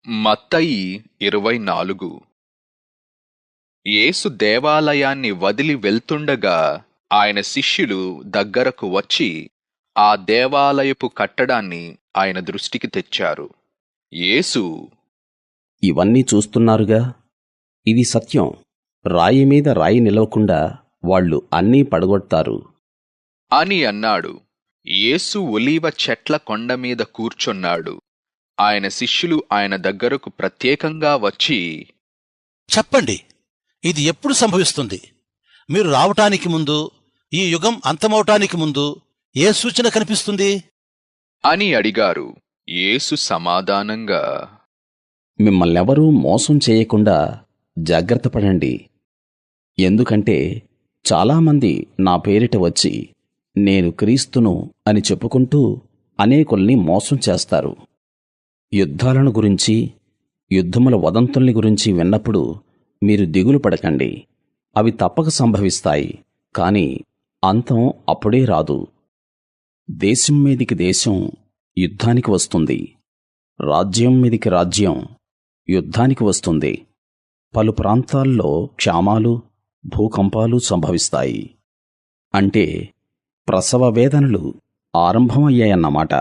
మత్తయి 24 యేసు దేవాలయాన్ని వదిలి వెళ్తుండగా ఆయన శిష్యులు దగ్గరకు వచ్చి ఆ దేవాలయపు కట్టడాన్ని ఆయన దృష్టికి తెచ్చారు. యేసు, ఇవన్నీ చూస్తున్నారుగా, ఇది సత్యం. రాయి మీద రాయి నిలవకుండా వాళ్ళు అన్నీ పడగొడతారు అని అన్నాడు. యేసు ఒలీవ చెట్ల కొండ మీద కూర్చున్నాడు. ఆయన శిష్యులు ఆయన దగ్గరకు ప్రత్యేకంగా వచ్చి, చెప్పండి, ఇది ఎప్పుడు సంభవిస్తుంది? మీరు రావటానికి ముందు, ఈ యుగం అంతమవటానికి ముందు ఏ సూచన కనిపిస్తుంది అని అడిగారు. యేసు సమాధానంగా, మిమ్మల్నెవరూ మోసం చేయకుండా జాగ్రత్త పడండి. ఎందుకంటే చాలామంది నా పేరిట వచ్చి నేను క్రీస్తును అని చెప్పుకుంటూ అనేకుల్ని మోసం చేస్తారు. యుద్ధాలను గురించి, యుద్ధముల వదంతుల్ని గురించి విన్నప్పుడు మీరు దిగులు పడకండి. అవి తప్పక సంభవిస్తాయి, కాని అంతం అప్పుడే రాదు. దేశం మీదికి దేశం యుద్ధానికి వస్తుంది, రాజ్యం మీదికి రాజ్యం యుద్ధానికి వస్తుంది. పలు ప్రాంతాల్లో క్షామాలు, భూకంపాలు సంభవిస్తాయి. అంటే ప్రసవ వేదనలు ఆరంభమయ్యాయన్నమాట.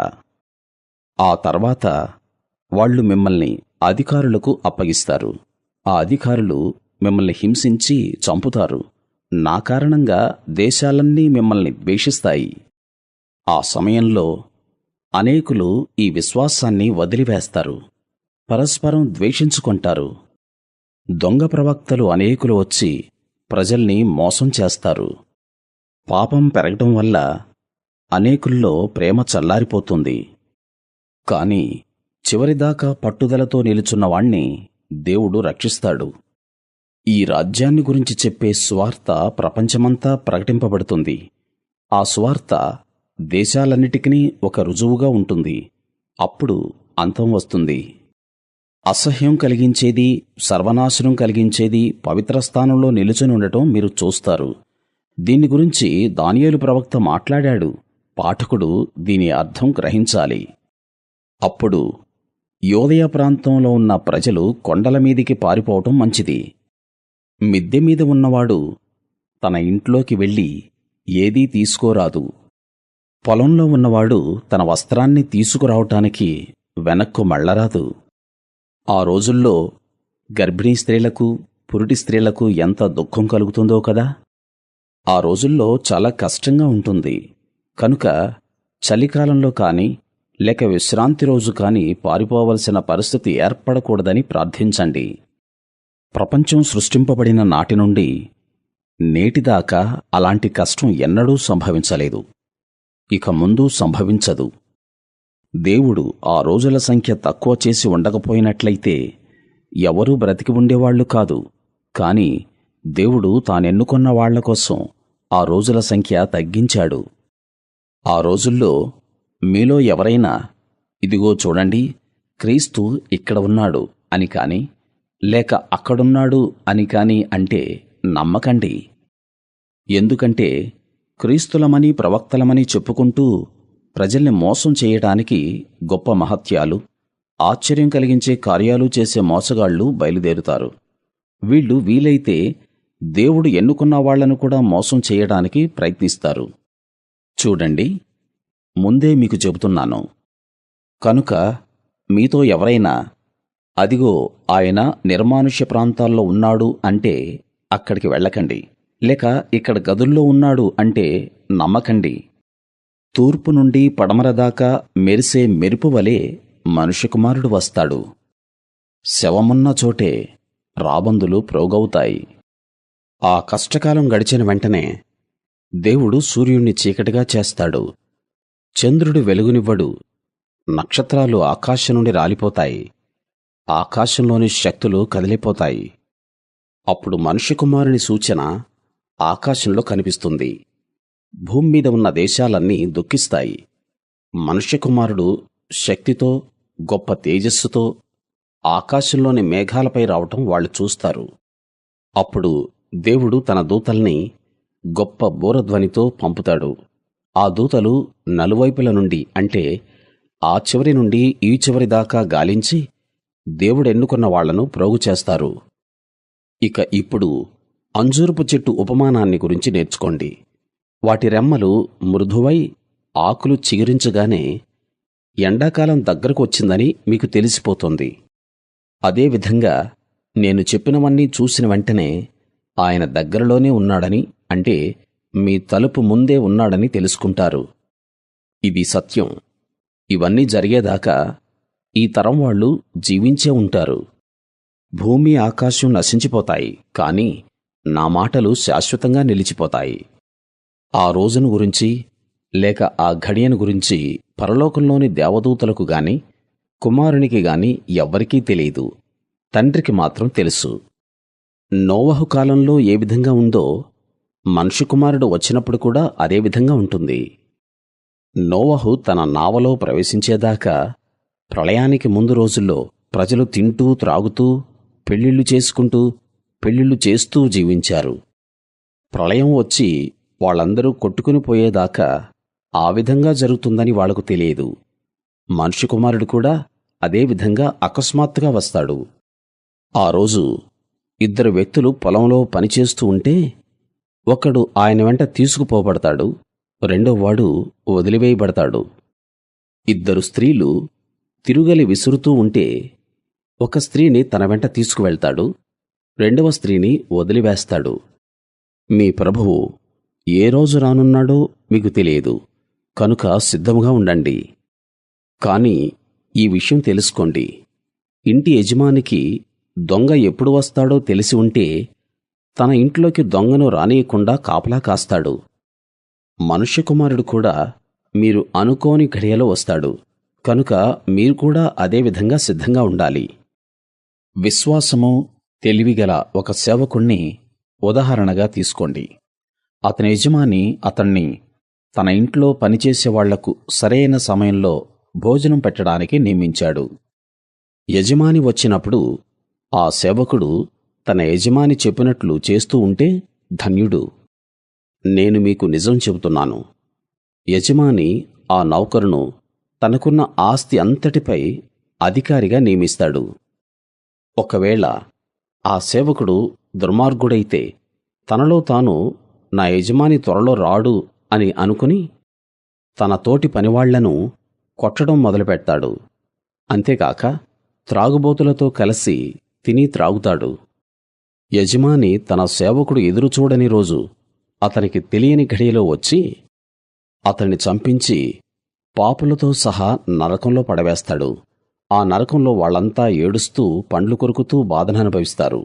ఆ తర్వాత వాళ్ళు మిమ్మల్ని అధికారులకు అప్పగిస్తారు. ఆ అధికారులు మిమ్మల్ని హింసించి చంపుతారు. నా కారణంగా దేశాలన్నీ మిమ్మల్ని ద్వేషిస్తాయి. ఆ సమయంలో అనేకులు ఈ విశ్వాసాన్ని వదిలివేస్తారు, పరస్పరం ద్వేషించుకుంటారు. దొంగ ప్రవక్తలు అనేకులు వచ్చి ప్రజల్ని మోసం చేస్తారు. పాపం పెరగడం వల్ల అనేకుల్లో ప్రేమ చల్లారిపోతుంది. కాని చివరిదాకా పట్టుదలతో నిలుచున్నవాణ్ణి దేవుడు రక్షిస్తాడు. ఈ రాజ్యాన్ని గురించి చెప్పే సువార్త ప్రపంచమంతా ప్రకటింపబడుతుంది. ఆ సువార్త దేశాలన్నిటికీ ఒక రుజువుగా ఉంటుంది. అప్పుడు అంతం వస్తుంది. అసహ్యం కలిగించేది, సర్వనాశనం కలిగించేది పవిత్ర స్థానంలో నిలుచుని ఉండటం మీరు చూస్తారు. దీన్ని గురించి దానియేలు ప్రవక్త మాట్లాడాడు. పాఠకుడు దీని అర్థం గ్రహించాలి. అప్పుడు యోదయ ప్రాంతంలో ఉన్న ప్రజలు కొండల మీదికి పారిపోవటం మంచిది. మిద్దె మీద ఉన్నవాడు తన ఇంట్లోకి వెళ్ళి ఏదీ తీసుకోరాదు. పొలంలో ఉన్నవాడు తన వస్త్రాన్ని తీసుకురావటానికి వెనక్కు మళ్ళరాదు. ఆ రోజుల్లో గర్భిణీ స్త్రీలకు, పురిటి స్త్రీలకు ఎంత దుఃఖం కలుగుతుందో కదా. ఆ రోజుల్లో చాలా కష్టంగా ఉంటుంది. కనుక చలికాలంలో కాని, లేక విశ్రాంతి రోజు కాని పారిపోవలసిన పరిస్థితి ఏర్పడకూడదని ప్రార్థించండి. ప్రపంచం సృష్టింపబడిన నాటి నుండి నేటిదాకా అలాంటి కష్టం ఎన్నడూ సంభవించలేదు, ఇక ముందు సంభవించదు. దేవుడు ఆ రోజుల సంఖ్య తక్కువ చేసి ఉండకపోయినట్లయితే ఎవరూ బ్రతికి ఉండేవాళ్లు కాదు. కాని దేవుడు తానెన్నుకొన్న వాళ్ల కోసం ఆ రోజుల సంఖ్య తగ్గించాడు. ఆ రోజుల్లో మీలో ఎవరైనా, ఇదిగో చూడండి, క్రీస్తు ఇక్కడ ఉన్నాడు అని కాని, లేక అక్కడున్నాడు అని కాని అంటే నమ్మకండి. ఎందుకంటే క్రీస్తులమని, ప్రవక్తలమని చెప్పుకుంటూ ప్రజల్ని మోసం చేయడానికి గొప్ప మహత్యాలు, ఆశ్చర్యం కలిగించే కార్యాలు చేసే మోసగాళ్లు బయలుదేరుతారు. వీళ్ళు వీలైతే దేవుడు ఎన్నుకున్న వాళ్లను కూడా మోసం చేయడానికి ప్రయత్నిస్తారు. చూడండి, ముందే మీకు చెబుతున్నాను. కనుక మీతో ఎవరైనా, అదిగో ఆయన నిర్మానుష్య ప్రాంతాల్లో ఉన్నాడు అంటే అక్కడికి వెళ్ళకండి. లేక ఇక్కడ గదుల్లో ఉన్నాడు అంటే నమ్మకండి. తూర్పు నుండి పడమర దాకా మెరిసే మెరుపు వలె మనుష్యకుమారుడు వస్తాడు. శవమున్న చోటే రాబందులు ప్రోగవుతాయి. ఆ కష్టకాలం గడిచిన వెంటనే దేవుడు సూర్యుణ్ణి చీకటిగా చేస్తాడు, చంద్రుడు వెలుగునివ్వడు, నక్షత్రాలు ఆకాశం నుండి రాలిపోతాయి, ఆకాశంలోని శక్తులు కదిలిపోతాయి. అప్పుడు మనుష్యకుమారుని సూచన ఆకాశంలో కనిపిస్తుంది. భూమి మీద ఉన్న దేశాలన్నీ దుఃఖిస్తాయి. మనుష్యకుమారుడు శక్తితో, గొప్ప తేజస్సుతో ఆకాశంలోని మేఘాలపై రావటం వాళ్ళు చూస్తారు. అప్పుడు దేవుడు తన దూతల్ని గొప్ప బూరధ్వనితో పంపుతాడు. ఆ దూతలు నలువైపుల నుండి, అంటే ఆ చివరి నుండి ఈ చివరి దాకా గాలించి దేవుడెన్నుకున్న వాళ్లను ప్రోగు చేస్తారు. ఇక ఇప్పుడు అంజూరపు చెట్టు ఉపమానాన్ని గురించి నేర్చుకోండి. వాటి రెమ్మలు మృదువై ఆకులు చిగురించగానే ఎండాకాలం దగ్గరకు వచ్చిందని మీకు తెలిసిపోతుంది. అదేవిధంగా నేను చెప్పినవన్నీ చూసిన వెంటనే ఆయన దగ్గరలోనే ఉన్నాడని, అంటే మీ తలుపు ముందే ఉన్నాడని తెలుసుకుంటారు. ఇది సత్యం. ఇవన్నీ జరిగేదాకా ఈ తరం వాళ్ళు జీవించే ఉంటారు. భూమి ఆకాశం నశించిపోతాయి, కాని నా మాటలు శాశ్వతంగా నిలిచిపోతాయి. ఆ రోజును గురించి లేక ఆ ఘడియను గురించి పరలోకంలోని దేవదూతలకు గాని కుమారునికి గాని ఎవ్వరికీ తెలియదు, తండ్రికి మాత్రం తెలుసు. నోవహు కాలంలో ఏ విధంగా ఉందో మనుష్య కుమారుడు వచ్చినప్పుడు కూడా అదే విధంగా ఉంటుంది. నోవహు తన నావలో ప్రవేశించేదాకా ప్రళయానికి ముందు రోజుల్లో ప్రజలు తింటూ త్రాగుతూ పెళ్ళిళ్ళు చేసుకుంటూ పెళ్ళిళ్ళు చేస్తూ జీవించారు. ప్రళయం వచ్చి వాళ్ళందరూ కొట్టుకుని పోయేదాకా ఆ విధంగా జరుగుతుందని వాళ్లకు తెలియదు. మనుష్య కుమారుడు కూడా అదే విధంగా అకస్మాత్తుగా వస్తాడు. ఆ రోజు 2 వ్యక్తులు పొలంలో పనిచేస్తూ ఉంటే ఒకడు ఆయన వెంట తీసుకుపోబడతాడు, రెండోవాడు వదిలివేయబడతాడు. 2 స్త్రీలు తిరుగలి విసురుతూ ఉంటే ఒక స్త్రీని తన వెంట తీసుకువెళ్తాడు, రెండవ స్త్రీని వదిలివేస్తాడు. మీ ప్రభువు ఏ రోజు రానున్నాడో మీకు తెలియదు, కనుక సిద్ధంగా ఉండండి. కాని ఈ విషయం తెలుసుకోండి, ఇంటి యజమానికి దొంగ ఎప్పుడు వస్తాడో తెలిసి ఉంటే తన ఇంట్లోకి దొంగను రానీయకుండా కాపలా కాస్తాడు. మనుష్య కుమారుడు కూడా మీరు అనుకోని ఘడియలో వస్తాడు, కనుక మీరు కూడా అదే విధంగా సిద్ధంగా ఉండాలి. విశ్వాసము తెలివిగల ఒక సేవకుణ్ణి ఉదాహరణగా తీసుకోండి. అతని యజమాని అతణ్ణి తన ఇంట్లో పనిచేసే వాళ్లకు సరైన సమయంలో భోజనం పెట్టడానికి నియమించాడు. యజమాని వచ్చినప్పుడు ఆ సేవకుడు తన యజమాని చెప్పినట్లు చేస్తూ ఉంటే ధన్యుడు. నేను మీకు నిజం చెబుతున్నాను, యజమాని ఆ నౌకరును తనకున్న ఆస్తి అంతటిపై అధికారిగా నియమిస్తాడు. ఒకవేళ ఆ సేవకుడు దుర్మార్గుడైతే తనలో తాను నా యజమాని త్వరలో రాడు అని అనుకుని తన తోటి పనివాళ్లను కొట్టడం మొదలుపెడతాడు. అంతేకాక త్రాగుబోతులతో కలిసి తిని త్రాగుతాడు. యజమాని తన సేవకుడు ఎదురుచూడని రోజు అతనికి తెలియని ఘడియలో వచ్చి అతన్ని చంపించి పాపులతో సహా నరకంలో పడవేస్తాడు. ఆ నరకంలో వాళ్ళంతా ఏడుస్తూ పండ్లు కొరుకుతూ బాధననుభవిస్తారు.